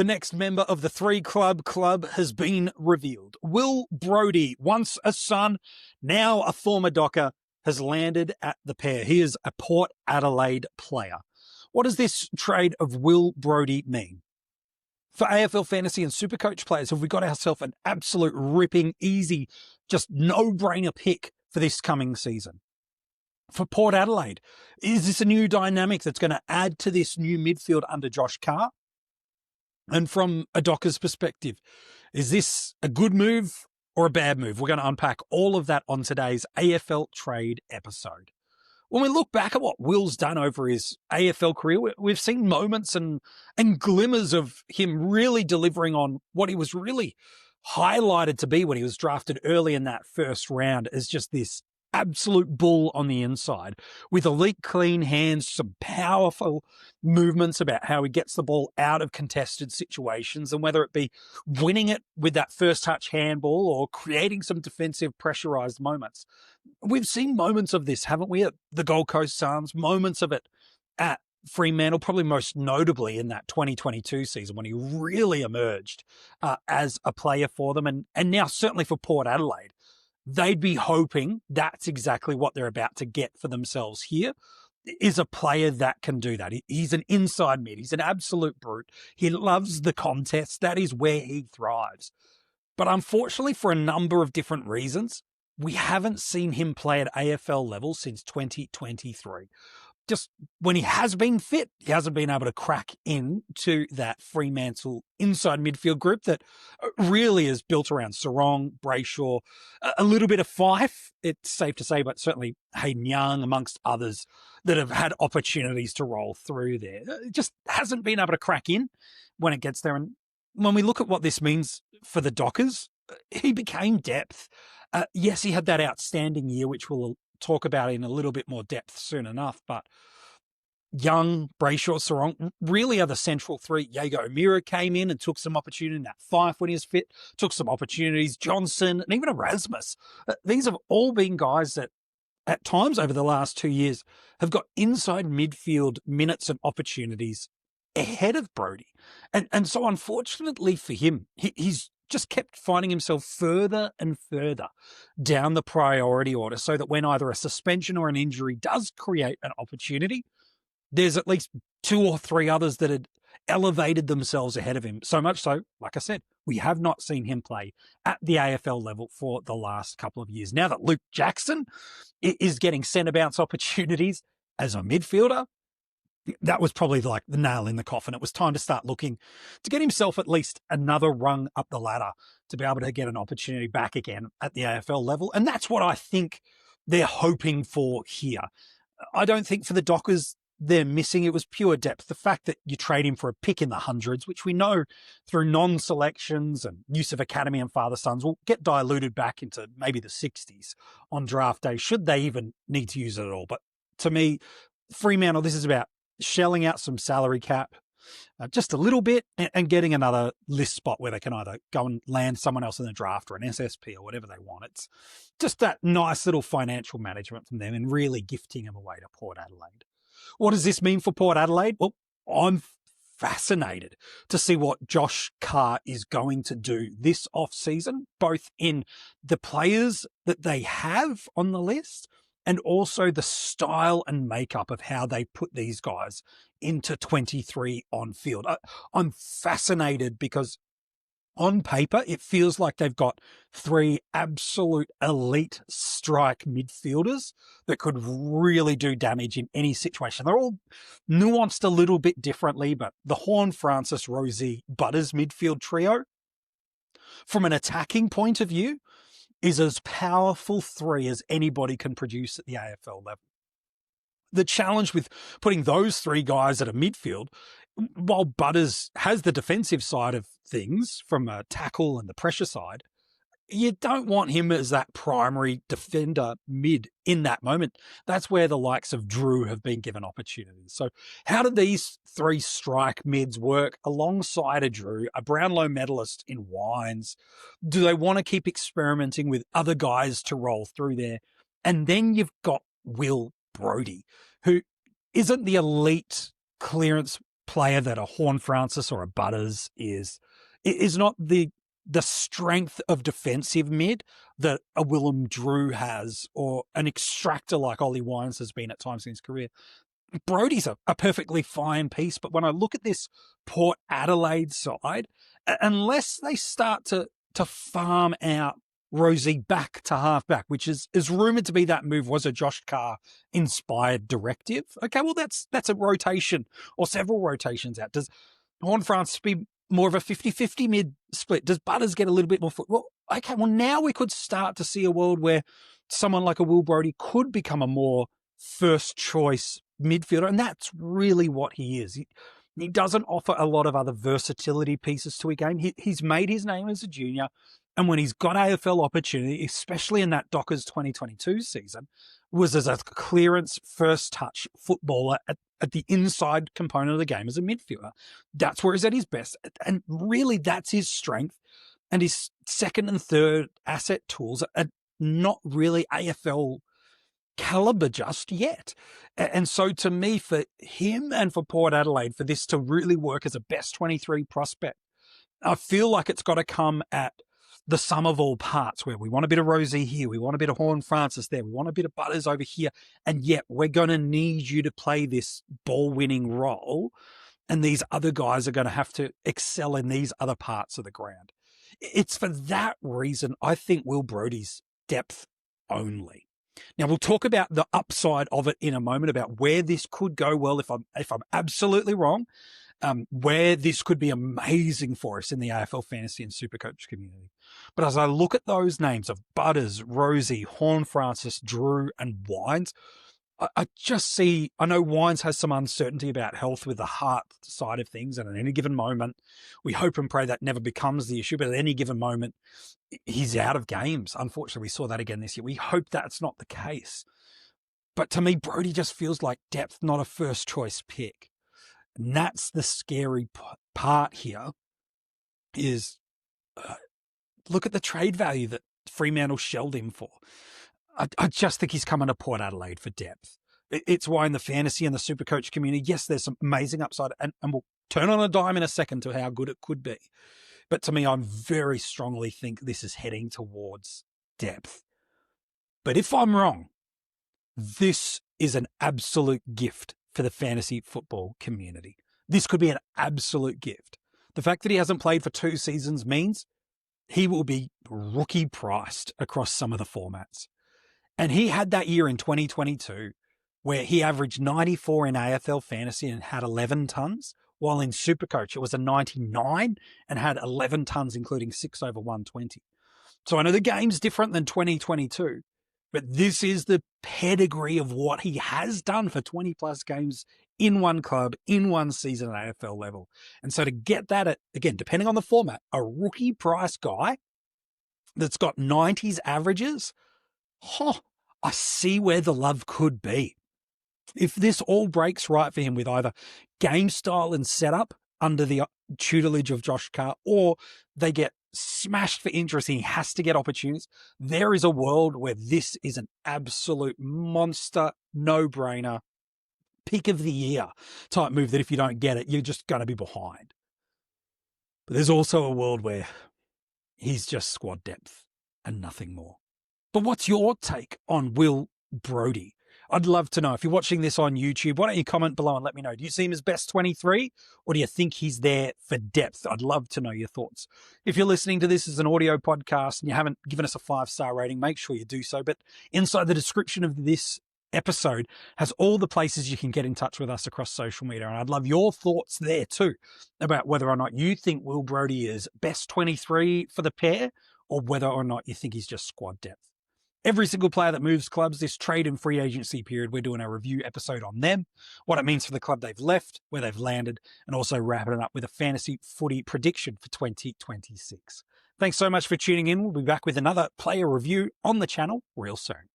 The next member of the Three Club has been revealed. Will Brodie, once a son, now a former Docker, has landed at the pair. He is a Port Adelaide player. What does this trade of Will Brodie mean? For AFL Fantasy and SuperCoach players, have we got ourselves an absolute ripping, easy, just no-brainer pick for this coming season? For Port Adelaide, is this a new dynamic that's going to add to this new midfield under Josh Carr? And from a Dockers perspective, is this a good move or a bad move? We're going to unpack all of that on today's AFL trade episode. When we look back at what Will's done over his AFL career, we've seen moments and glimmers of him really delivering on what he was really highlighted to be when he was drafted early in that first round as just this absolute bull on the inside with elite clean hands, some powerful movements about how he gets the ball out of contested situations, and whether it be winning it with that first touch handball or creating some defensive pressurized moments. We've seen moments of this, haven't we, at the Gold Coast Suns, moments of it at Fremantle, probably most notably in that 2022 season when he really emerged as a player for them, and now certainly for Port Adelaide. They'd be hoping that's exactly what they're about to get for themselves here, is a player that can do that. He's an inside mid. He's an absolute brute. He loves the contest. That is where he thrives. But unfortunately, for a number of different reasons, we haven't seen him play at AFL level since 2023. Just when he has been fit, he hasn't been able to crack into that Fremantle inside midfield group that really is built around Sarong, Brayshaw, a little bit of Fife, it's safe to say, but certainly Hayden Young, amongst others that have had opportunities to roll through there. It just hasn't been able to crack in when it gets there. And when we look at what this means for the Dockers, he became depth. Yes, he had that outstanding year, which we'll talk about in a little bit more depth soon enough, but Young, Brayshaw, Sarong really are the central three. Jago O'Meara came in and took some opportunity in that Fife when he was fit, took some opportunities. Johnson and even Erasmus. These have all been guys that at times over the last 2 years have got inside midfield minutes and opportunities ahead of Brodie. And so unfortunately for him, he's just kept finding himself further and further down the priority order, so that when either a suspension or an injury does create an opportunity, there's at least 2 or 3 others that had elevated themselves ahead of him. So much so, like I said, we have not seen him play at the AFL level for the last couple of years. Now that Luke Jackson is getting centre bounce opportunities as a midfielder, that was probably like the nail in the coffin. It was time to start looking to get himself at least another rung up the ladder to be able to get an opportunity back again at the AFL level. And that's what I think they're hoping for here. I don't think for the Dockers they're missing. It was pure depth. The fact that you trade him for a pick in the hundreds, which we know through non-selections and use of academy and father sons will get diluted back into maybe the 60s on draft day, should they even need to use it at all. But to me, Fremantle, this is about shelling out some salary cap, just a little bit, and getting another list spot where they can either go and land someone else in the draft or an SSP or whatever they want. It's just that nice little financial management from them and really gifting them away to Port Adelaide. What does this mean for Port Adelaide? Well, I'm fascinated to see what Josh Carr is going to do this off-season, both in the players that they have on the list and also the style and makeup of how they put these guys into 23 on field. I'm fascinated because on paper, it feels like they've got 3 absolute elite strike midfielders that could really do damage in any situation. They're all nuanced a little bit differently, but the Horn, Francis, Rozee, Butters midfield trio, from an attacking point of view, is as powerful 3 as anybody can produce at the AFL level. The challenge with putting those 3 guys at a midfield, while Butters has the defensive side of things from a tackle and the pressure side, you don't want him as that primary defender mid in that moment. That's where the likes of Drew have been given opportunities. So how do these 3 strike mids work alongside a Drew, a Brownlow medalist in Wines? Do they want to keep experimenting with other guys to roll through there? And then you've got Will Brodie, who isn't the elite clearance player that a Horne-Francis or a Butters is not the strength of defensive mid that a Willem Drew has, or an extractor like Ollie Wines has been at times in his career. Brodie's a perfectly fine piece, but when I look at this Port Adelaide side, unless they start to farm out Rozee back to halfback, which is rumoured to be that move was a Josh Carr inspired directive. Okay, well that's a rotation or several rotations out. Does Horne-Francis be more of a 50-50 mid split? Does Butters get a little bit more foot? Well, okay, well now we could start to see a world where someone like a Will Brodie could become a more first choice midfielder, and that's really what he is. He doesn't offer a lot of other versatility pieces to a game. He's made his name as a junior, and when he's got AFL opportunity, especially in that Dockers 2022 season, was as a clearance, first touch footballer at the inside component of the game as a midfielder. That's where he's at his best, and really that's his strength. And his second and third asset tools are not really AFL caliber just yet. And so to me, for him and for Port Adelaide, for this to really work as a best 23 prospect, I feel like it's got to come at the sum of all parts, where we want a bit of Rozee here, we want a bit of Horne-Francis there, we want a bit of Butters over here, and yet we're going to need you to play this ball-winning role, and these other guys are going to have to excel in these other parts of the ground. It's for that reason I think Will Brodie's depth only. Now, we'll talk about the upside of it in a moment, about where this could go well if I'm absolutely wrong, where this could be amazing for us in the AFL Fantasy and SuperCoach community. But as I look at those names of Butters, Rozee, Horne-Francis, Drew, and Wines, I just see, I know Wines has some uncertainty about health with the heart side of things, and at any given moment, we hope and pray that never becomes the issue, but at any given moment, he's out of games. Unfortunately, we saw that again this year. We hope that's not the case. But to me, Brodie just feels like depth, not a first choice pick. And that's the scary part here, is look at the trade value that Fremantle shelled him for. I just think he's coming to Port Adelaide for depth. It's why in the fantasy and the SuperCoach community, yes, there's some amazing upside, and we'll turn on a dime in a second to how good it could be. But to me, I very strongly think this is heading towards depth. But if I'm wrong, this is an absolute gift for the fantasy football community. This could be an absolute gift. The fact that he hasn't played for 2 seasons means he will be rookie priced across some of the formats. And he had that year in 2022 where he averaged 94 in AFL Fantasy and had 11 tons, while in SuperCoach it was a 99 and had 11 tons, including 6 over 120. So I know the game's different than 2022, but this is the pedigree of what he has done for 20-plus games in one club, in one season at AFL level. And so to get that at, again, depending on the format, a rookie price guy that's got 90s averages, I see where the love could be. If this all breaks right for him with either game style and setup under the tutelage of Josh Carr, or they get smashed for interest and he has to get opportunities, there is a world where this is an absolute monster, no-brainer, pick of the year type move that if you don't get it, you're just going to be behind. But there's also a world where he's just squad depth and nothing more. But what's your take on Will Brodie? I'd love to know. If you're watching this on YouTube, why don't you comment below and let me know. Do you see him as best 23, or do you think he's there for depth? I'd love to know your thoughts. If you're listening to this as an audio podcast and you haven't given us a 5-star rating, make sure you do so. But inside the description of this episode has all the places you can get in touch with us across social media. And I'd love your thoughts there too, about whether or not you think Will Brodie is best 23 for the pair, or whether or not you think he's just squad depth. Every single player that moves clubs this trade and free agency period, we're doing a review episode on them, what it means for the club they've left, where they've landed, and also wrapping it up with a fantasy footy prediction for 2026. Thanks so much for tuning in. We'll be back with another player review on the channel real soon.